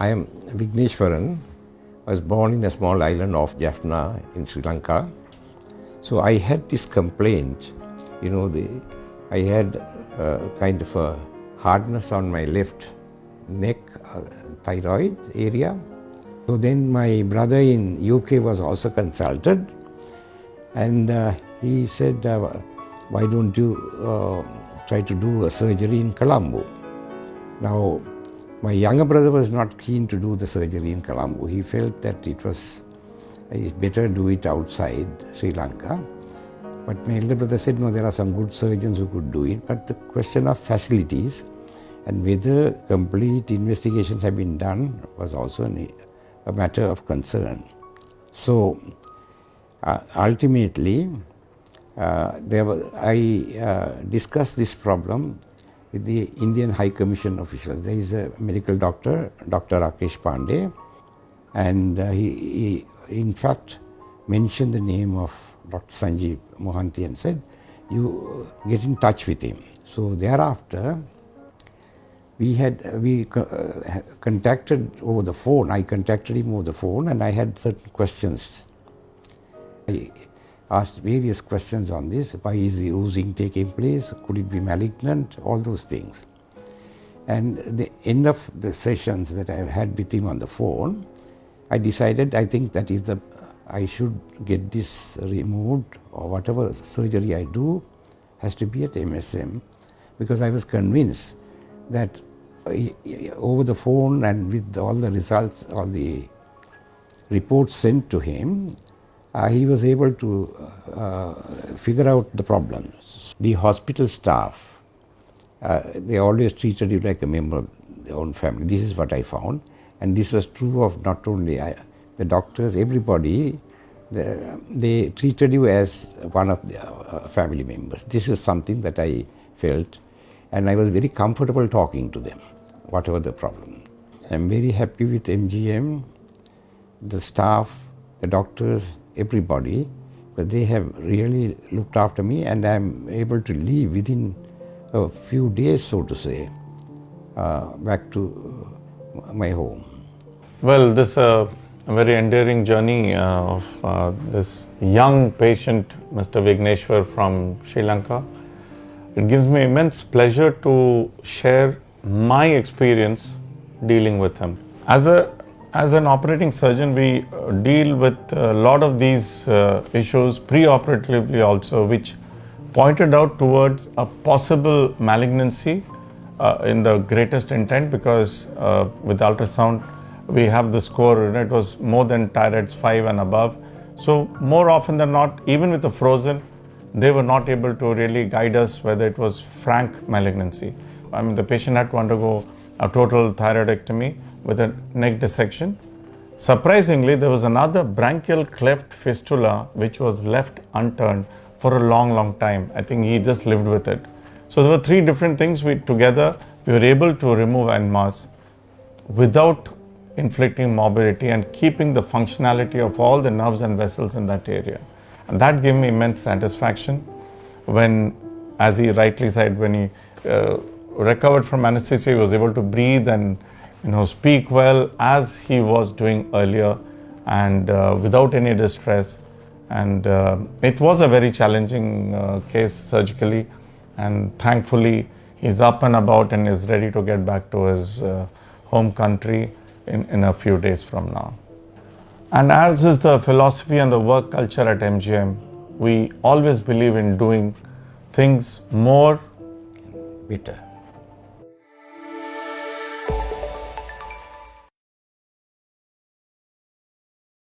I am Vigneshwaran. I was born in a small island off Jaffna in Sri Lanka. So I had this complaint, I had kind of a hardness on my left neck, thyroid area. So then my brother in UK was also consulted, and he said, why don't you try to do a surgery in Colombo? Now, my younger brother was not keen to do the surgery in Colombo. He felt that it's better do it outside Sri Lanka. But my elder brother said, no, there are some good surgeons who could do it. But the question of facilities and whether complete investigations have been done was also a matter of concern. So ultimately, I discussed this problem with the Indian High Commission officials. There is a medical doctor, Dr Rakesh Pandey, and he in fact mentioned the name of Dr Sanjeev Mohanty and said, you get in touch with him. So thereafter, we contacted over the phone. I contacted him over the phone, and I had certain questions. I asked various questions on this. Why is the oozing taking place? Could it be malignant? All those things. And at the end of the sessions that I had with him on the phone, I decided, I think that is I should get this removed, or whatever surgery I do has to be at MSM, because I was convinced that over the phone and with all the results, all the reports sent to him, he was able to figure out the problems. The hospital staff, they always treated you like a member of their own family. This is what I found. And this was true of not only the doctors, everybody. They treated you as one of their family members. This is something that I felt, and I was very comfortable talking to them, whatever the problem. I'm very happy with MGM, the staff, the doctors, everybody, but they have really looked after me, and I'm able to leave within a few days, so to say, back to my home. Well, this a very endearing journey of this young patient, Mr. Vigneshwar from Sri Lanka. It gives me immense pleasure to share my experience dealing with him. As an operating surgeon, we deal with a lot of these issues pre-operatively also, which pointed out towards a possible malignancy in the greatest intent, because with ultrasound we have the score, and it was more than thyroids 5 and above. So more often than not, even with the frozen, they were not able to really guide us whether it was frank malignancy. I mean, the patient had to undergo a total thyroidectomy with a neck dissection. Surprisingly, there was another branchial cleft fistula which was left unturned for a long time. I think he just lived with it. So there were 3 different things together we were able to remove en masse without inflicting morbidity and keeping the functionality of all the nerves and vessels in that area. And that gave me immense satisfaction when, as he rightly said, when he recovered from anesthesia, he was able to breathe and speak well as he was doing earlier, and without any distress. And it was a very challenging case surgically, and thankfully he's up and about and is ready to get back to his home country in a few days from now. And as is the philosophy and the work culture at MGM, we always believe in doing things more better.